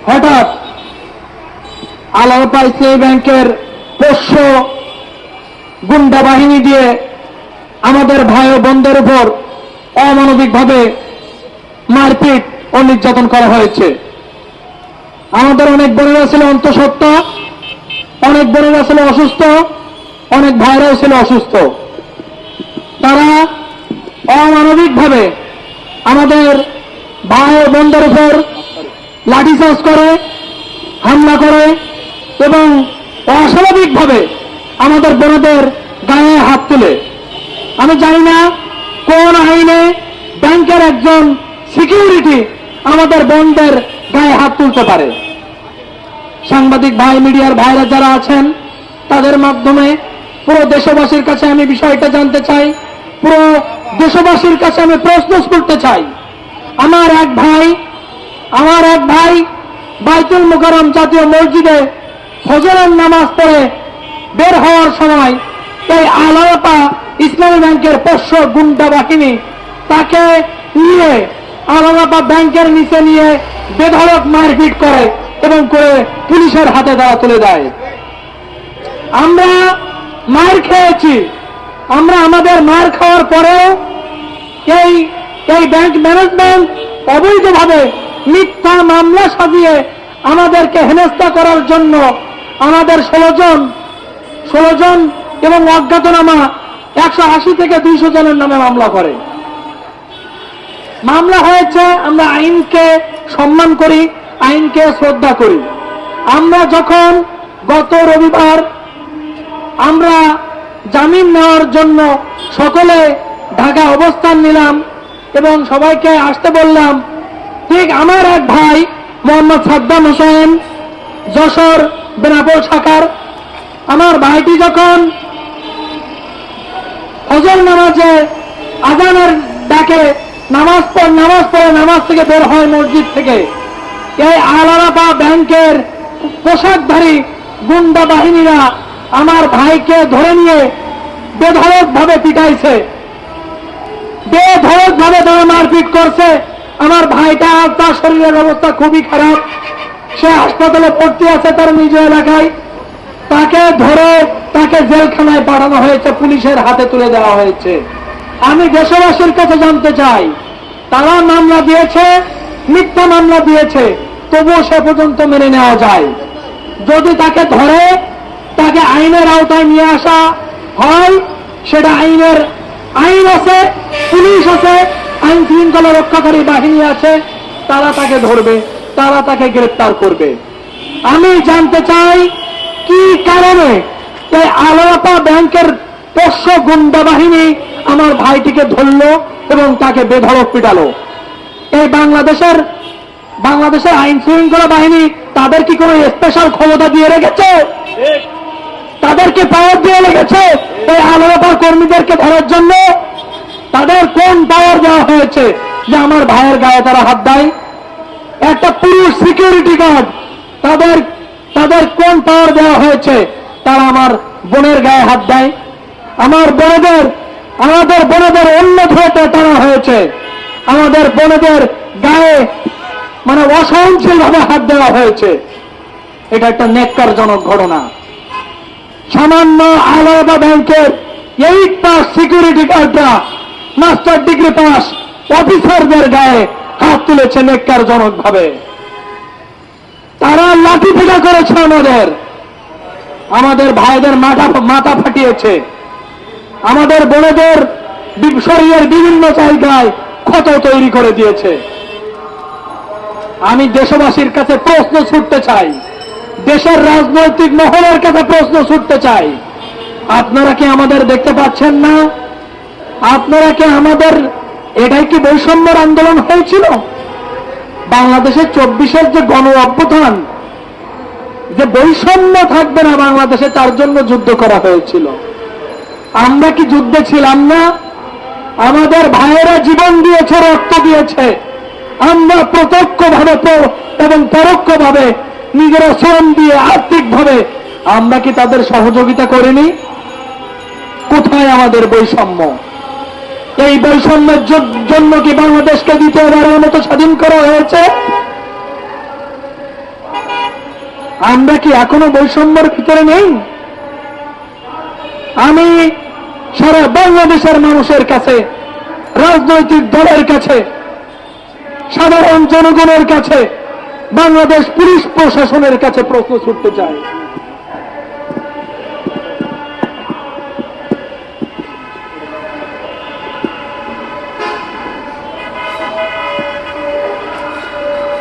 হঠাৎ আলাপা ইসলামী ব্যাংকের পোষ্য গুন্ডা বাহিনী দিয়ে আমাদের ভাই ও বোনদের উপর অমানবিকভাবে মারপিট ও নির্যাতন করা হয়েছে। আমাদের অনেক বোনেরা ছিল অন্তঃসত্ত্বা, অনেক বোনেরা ছিল অসুস্থ, অনেক ভাইরাও ছিল অসুস্থ। তারা অমানবিকভাবে আমাদের ভাই ও বোনদের উপর লাঠিচার্জ করে, হামলা করে এবং অস্বাভাবিকভাবে আমাদের বোনদের গায়ে হাত তুলে। আমি জানি না কোন আইনে ব্যাংকের একজন সিকিউরিটি আমাদের বোনদের গায়ে হাত তুলতে পারে। সাংবাদিক ভাই, মিডিয়ার ভাইরা যারা আছেন, তাদের মাধ্যমে পুরো দেশবাসীর কাছে আমি বিষয়টা জানতে চাই, পুরো দেশবাসীর কাছে আমি প্রশ্ন করতে চাই। আমার এক ভাই বাইতুল মুকাররম জাতীয় মসজিদে ফজরের নামাজ পড়ে বের হওয়ার সময় এই আলাপা ইসলামী ব্যাংকের পোষ্য গুন্ডা বাহিনী তাকে নিয়ে আলাপা ব্যাংকের নিচে নিয়ে বেধড়ক মারপিট করে এবং করে পুলিশের হাতে তারা তুলে দেয়। আমরা মার খেয়েছি, আমরা আমাদের মার খাওয়ার পরেও এই ব্যাংক ম্যানেজমেন্ট অবৈধভাবে মিথ্যা মামলা সাজিয়ে আমাদেরকে হেনস্থা করার জন্য আমাদের 16 জন এবং অজ্ঞাতনামা 180 থেকে 200 জনের নামে মামলা করে। মামলা হয়েছে, আমরা আইনকে সম্মান করি, আইনকে শ্রদ্ধা করি। আমরা যখন গত রবিবার আমরা জামিন নেওয়ার জন্য সকলে ঢাকা অবস্থান নিলাম এবং সবাইকে আসতে বললাম, ঠিক আমার এক ভাই মোহাম্মদ সাদ্দাম হোসেন, যশোর বেনাপোল শাখার, আমার ভাইটি যখন ফজর নামাজে আজানের ডাকে নামাজ থেকে বের হয় মসজিদ থেকে, এই আলাপা ব্যাংকের পোশাকধারী গুন্ডা বাহিনীরা আমার ভাইকে ধরে নিয়ে বেধড়কভাবে পিটাইছে, বেধড়কভাবে তারা মারপিট করছে। আমার ভাইটা, তার শরীরের অবস্থা খুবই খারাপ, সে হাসপাতালে ভর্তি আছে তার নিজ এলাকায়। তাকে ধরে তাকে জেলখানায় পাঠানো হয়েছে, পুলিশের হাতে তুলে দেওয়া হয়েছে। আমি দেশবাসীর কাছে জানতে চাই, তারা মামলা দিয়েছে, মিথ্যা মামলা দিয়েছে, তবুও সে পর্যন্ত মেনে নেওয়া যায়। যদি তাকে ধরে তাকে আইনের আওতায় নিয়ে আসা হয়, সেটা আইন আছে, পুলিশ আছে, আইন শৃঙ্খলা রক্ষাকারী বাহিনী আছে, তারা তাকে ধরবে, তারা তাকে গ্রেফতার করবে। আমি জানতে চাই কি কারণে এই আলাপা ব্যাংকের পোষ্য গুন্ডা বাহিনী আমার ভাইটিকে ধরলো এবং তাকে বেধড়ক পিটালো। এই বাংলাদেশের আইন শৃঙ্খলা বাহিনী তাদের কি কোনো স্পেশাল ক্ষমতা দিয়ে রেখেছে? তাদেরকে পাওয়ার দিয়ে রেখেছে এই আলাপার কর্মীদেরকে ধরার জন্য? তাদের কোন পাওয়ার দেওয়া হয়েছে যে আমার ভাইয়ের গায়ে তারা হাত দেয়? একটা পুরুষ সিকিউরিটি গার্ড, তাদের কোন পাওয়ার দেওয়া হয়েছে তারা আমার বোনের গায়ে হাত দেয়? আমাদের বোনেদের অন্য ধরতে টানা হয়েছে, আমাদের বোনেদের গায়ে অসহনশীল ভাবে হাত দেওয়া হয়েছে। এটা একটা ন্যাক্কারজনক ঘটনা। সামান্য আলাপা ব্যাংকের 8 পাস সিকিউরিটি গার্ডরা মাস্টার ডিগ্রি পাস অফিসারদের গায়ে হাত তুলেছে ন্যাক্কারজনক ভাবে। তারা লাঠি পেটা করেছে, আমাদের ভাইদের মাথা ফাটিয়েছে, আমাদের বোনেদের শরীরের বিভিন্ন জায়গায় ক্ষত তৈরি করে দিয়েছে। আমি দেশবাসীর কাছে প্রশ্ন ছুটতে চাই, দেশের রাজনৈতিক মহলের কাছে প্রশ্ন ছুটতে চাই, আপনারা কি আমাদের দেখতে পাচ্ছেন না? আপনারা কি এটাই কি বৈষম্যের আন্দোলন হয়েছিল? বাংলাদেশের 24-এর যে গণ অভ্যুত্থান, যে বৈষম্য থাকবে না বাংলাদেশে, তার জন্য যুদ্ধ করা হয়েছিল। আমরা কি যুদ্ধে ছিলাম না? আমাদের ভাইয়েরা জীবন দিয়েছে, রক্ত দিয়েছে। আমরা প্রত্যক্ষভাবে এবং পরোক্ষভাবে নিজেরা শ্রম দিয়ে আর্থিকভাবে আমরা কি তাদের সহযোগিতা করিনি? কোথায় আমাদের বৈষম্য? এই বৈষম্যের জন্য কি বাংলাদেশকে দ্বিতীয়বারের মতো স্বাধীন করা হয়েছে? আমরা কি এখনো বৈষম্যের ভিতরে নেই? আমি সারা বাংলাদেশের মানুষের কাছে, রাজনৈতিক দলের কাছে, সাধারণ জনগণের কাছে, বাংলাদেশ পুলিশ প্রশাসনের কাছে প্রশ্ন ছুটতে চাই।